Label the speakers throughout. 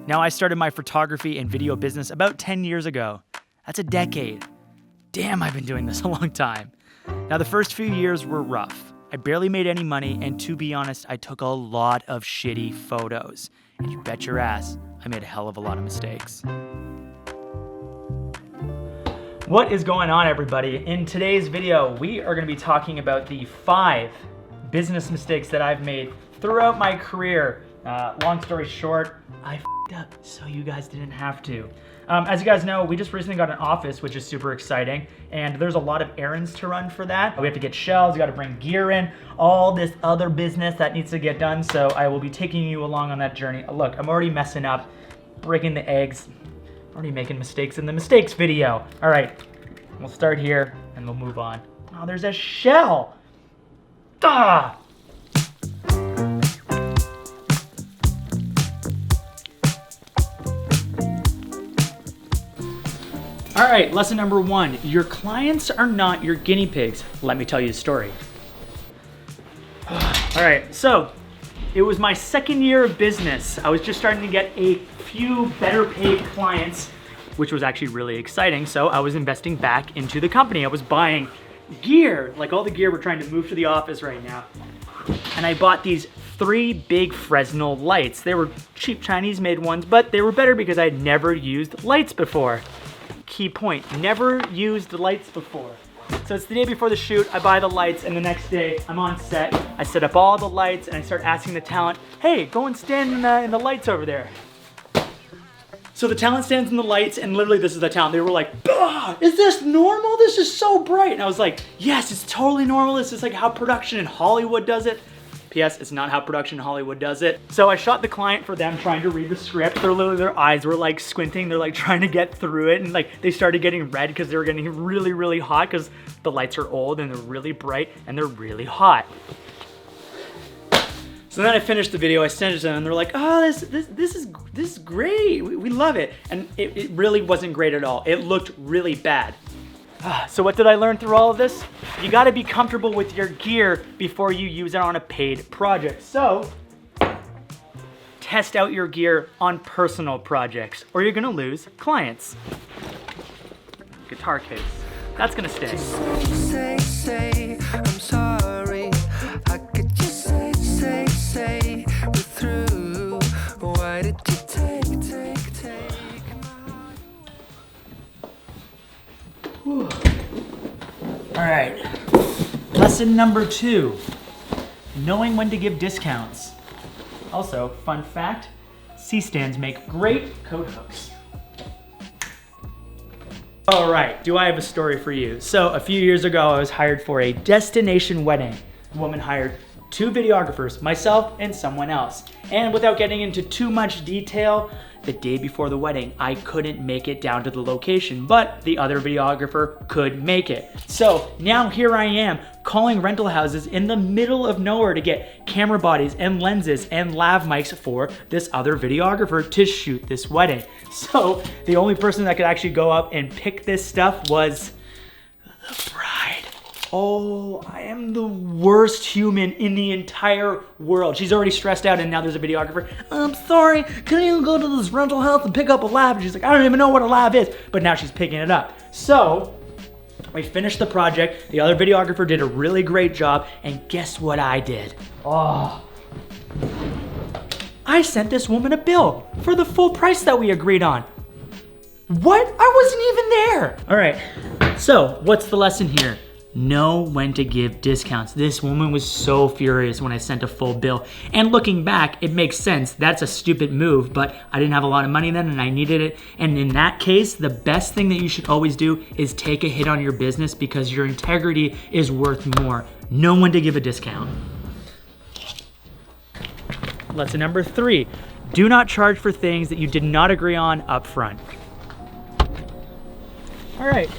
Speaker 1: Now, I started my photography and video business about 10 years ago. That's a decade. Damn, I've been doing this a long time. Now, the first few years were rough. I barely made any money, and to be honest, I took a lot of shitty photos. And you bet your ass, I made a hell of a lot of mistakes. What is going on, everybody? In today's video, we are going to be talking about the 5 business mistakes that I've made throughout my career. Long story short, I f***ed up so you guys didn't have to. As you guys know, we just recently got an office, which is super exciting, and there's a lot of errands to run for that. We have to get shelves, we got to bring gear in, all this other business that needs to get done, so I will be taking you along on that journey. Look, I'm already messing up, breaking the eggs, already making mistakes in the mistakes video. All right, we'll start here and we'll move on. Oh, there's a shell. Ah! All right, lesson number 1. Your clients are not your guinea pigs. Let me tell you a story. All right, so it was my second year of business. I was just starting to get a few better paid clients, which was actually really exciting. So I was investing back into the company. I was buying gear, like all the gear we're trying to move to the office right now. And I bought these 3 big Fresnel lights. They were cheap Chinese made ones, but they were better because I had never used lights before. Key point, never used lights before. So it's the day before the shoot, I buy the lights, and the next day I'm on set, I set up all the lights, and I start asking the talent, hey, go and stand in the lights over there. So the talent stands in the lights, and literally this is the talent. They were like, bah, is this normal? This is so bright. And I was like, yes, it's totally normal. This is like how production in Hollywood does it. P.S. It's not how production in Hollywood does it. So I shot the client for them trying to read the script. They're literally, their eyes were like squinting. They're like trying to get through it. And like they started getting red because they were getting really, really hot because the lights are old and they're really bright and they're really hot. So then I finished the video, I sent it to them, and they're like, oh, this is great, we love it. And it really wasn't great at all. It looked really bad. So what did I learn through all of this? You gotta be comfortable with your gear before you use it on a paid project. So, test out your gear on personal projects, or you're gonna lose clients. Guitar case, that's gonna stay.
Speaker 2: Say, I'm sorry. I could just say, we're through. Why did you take?
Speaker 1: All right, lesson number 2, knowing when to give discounts. Also, fun fact, C-stands make great coat hooks. All right, do I have a story for you? So a few years ago, I was hired for a destination wedding. The woman hired 2 videographers, myself and someone else. And without getting into too much detail, the day before the wedding, I couldn't make it down to the location, but the other videographer could make it. So now here I am calling rental houses in the middle of nowhere to get camera bodies and lenses and lav mics for this other videographer to shoot this wedding. So the only person that could actually go up and pick this stuff was the bride. Oh, I am the worst human in the entire world. She's already stressed out and now there's a videographer. I'm sorry, can you go to this rental house and pick up a lav? And she's like, I don't even know what a lav is. But now she's picking it up. So we finished the project. The other videographer did a really great job. And guess what I did? Oh, I sent this woman a bill for the full price that we agreed on. What? I wasn't even there. All right, so what's the lesson here? Know when to give discounts. This woman was so furious when I sent a full bill. And looking back, it makes sense. That's a stupid move, but I didn't have a lot of money then and I needed it. And in that case, the best thing that you should always do is take a hit on your business because your integrity is worth more. Know when to give a discount. Lesson number 3, do not charge for things that you did not agree on up front. All right.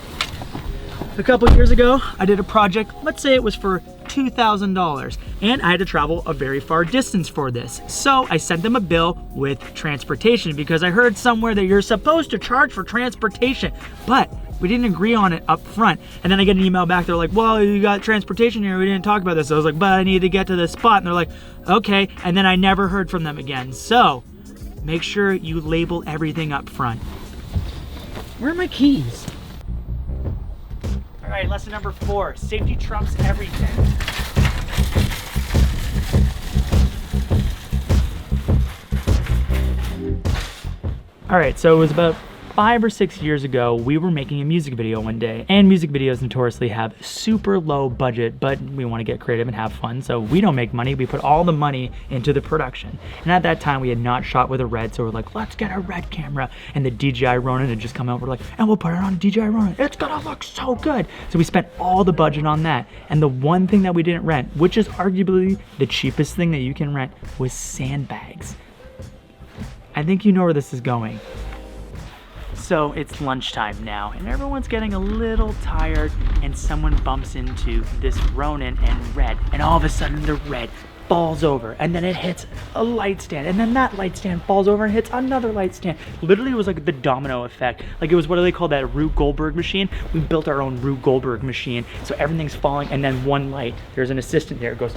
Speaker 1: A couple years ago, I did a project, let's say it was for $2,000, and I had to travel a very far distance for this. So I sent them a bill with transportation because I heard somewhere that you're supposed to charge for transportation, but we didn't agree on it up front. And then I get an email back, they're like, well, you got transportation here, we didn't talk about this. So I was like, but I need to get to this spot. And they're like, okay, and then I never heard from them again. So make sure you label everything up front. Where are my keys? All right, lesson number 4, safety trumps everything. All right, so it was about 5 or 6 years ago, we were making a music video one day, and music videos notoriously have super low budget, but we want to get creative and have fun, so we don't make money, we put all the money into the production. And at that time, we had not shot with a red, so we're like, let's get a red camera, and the DJI Ronin had just come out, we're like, and we'll put it on DJI Ronin, it's gonna look so good. So we spent all the budget on that, and the one thing that we didn't rent, which is arguably the cheapest thing that you can rent, was sandbags. I think you know where this is going. So it's lunchtime now, and everyone's getting a little tired, and someone bumps into this Ronin and red, and all of a sudden the red falls over, and then it hits a light stand, and then that light stand falls over and hits another light stand. Literally, it was like the domino effect. Like, it was, what do they call that, Rube Goldberg machine? We built our own Rube Goldberg machine, so everything's falling, and then one light, there's an assistant there, it goes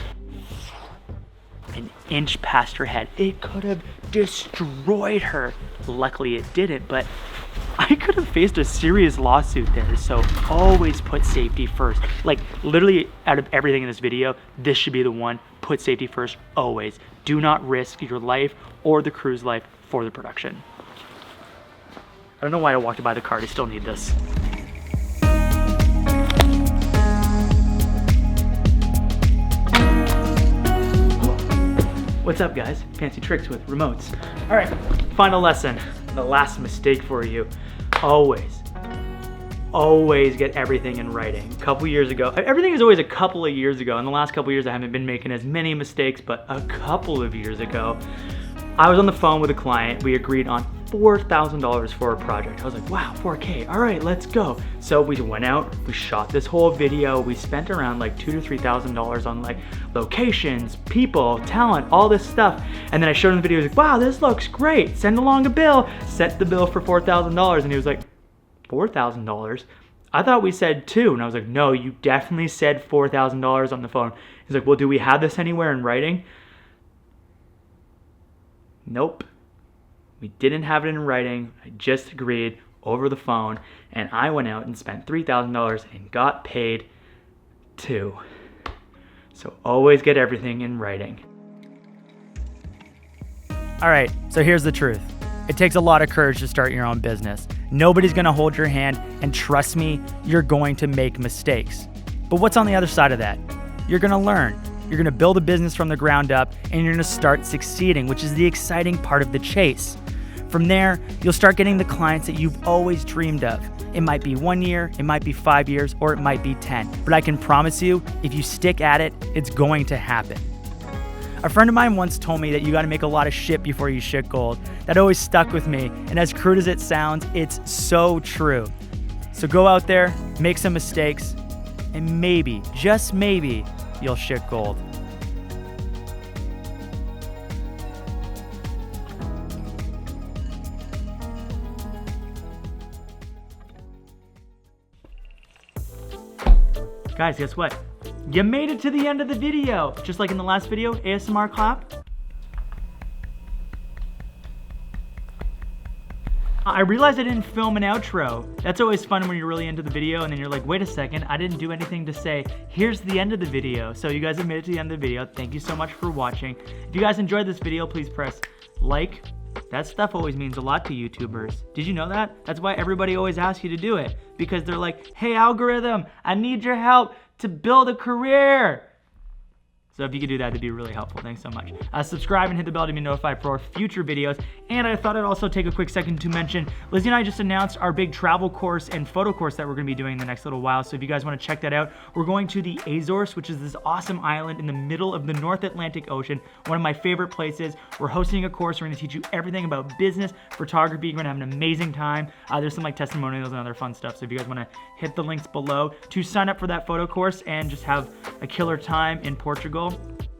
Speaker 1: an inch past her head. It could have destroyed her. Luckily it didn't, but I could have faced a serious lawsuit there. So always put safety first. Like, literally, out of everything in this video, this should be the one. Put safety first, always. Do not risk your life or the crew's life for the production. I don't know why I walked by the car. I still need this. What's up, guys? Fancy tricks with remotes. All right, final lesson. The last mistake for you. Always get everything in writing. A couple years ago, everything is always a couple of years ago. In the last couple of years, I haven't been making as many mistakes, but a couple of years ago, I was on the phone with a client. We agreed on $4,000 for a project. I was like, wow, 4K, all right, let's go. So we went out, we shot this whole video. We spent around like $2,000 to $3,000 on like locations, people, talent, all this stuff. And then I showed him the video, he was like, wow, this looks great. Send along a bill. Set the bill for $4,000. And he was like, $4,000? I thought we said $2,000. And I was like, no, you definitely said $4,000 on the phone. He's like, well, do we have this anywhere in writing? Nope. We didn't have it in writing. I just agreed over the phone, and I went out and spent $3,000 and got paid $2,000. So always get everything in writing. All right, so here's the truth. It takes a lot of courage to start your own business. Nobody's gonna hold your hand, and trust me, you're going to make mistakes. But what's on the other side of that? You're gonna learn. You're gonna build a business from the ground up, and you're gonna start succeeding, which is the exciting part of the chase. From there, you'll start getting the clients that you've always dreamed of. It might be 1 year, it might be 5 years, or it might be 10. But I can promise you, if you stick at it, it's going to happen. A friend of mine once told me that you gotta make a lot of shit before you shit gold. That always stuck with me, and as crude as it sounds, it's so true. So go out there, make some mistakes, and maybe, just maybe, you'll shit gold. Guys, guess what? You made it to the end of the video. Just like in the last video, ASMR clap. I realized I didn't film an outro. That's always fun when you're really into the video and then you're like, wait a second, I didn't do anything to say. Here's the end of the video. So you guys have made it to the end of the video. Thank you so much for watching. If you guys enjoyed this video, please press like. That stuff always means a lot to YouTubers. Did you know that? That's why everybody always asks you to do it. Because they're like, hey algorithm, I need your help to build a career. So if you could do that, it'd be really helpful. Thanks so much. Subscribe and hit the bell to be notified for our future videos. And I thought I'd also take a quick second to mention, Lizzie and I just announced our big travel course and photo course that we're gonna be doing in the next little while. So if you guys wanna check that out, we're going to the Azores, which is this awesome island in the middle of the North Atlantic Ocean, one of my favorite places. We're hosting a course. We're gonna teach you everything about business, photography. You're gonna have an amazing time. There's some like testimonials and other fun stuff. So if you guys wanna hit the links below to sign up for that photo course and just have a killer time in Portugal,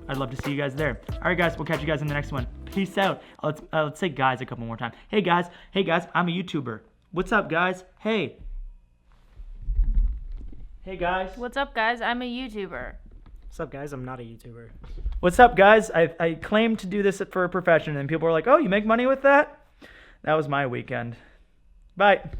Speaker 1: I'd love to see you guys there. All right, guys, we'll catch you guys in the next one. Peace out. Let's say guys a couple more times. Hey, guys, I'm a YouTuber. What's up, guys? Hey. Hey, guys.
Speaker 3: What's up, guys? I'm a YouTuber. What's up, guys? I'm not a YouTuber.
Speaker 1: What's up, guys? I claim to do this for a profession, and people are like, oh, you make money with that? That was my weekend. Bye.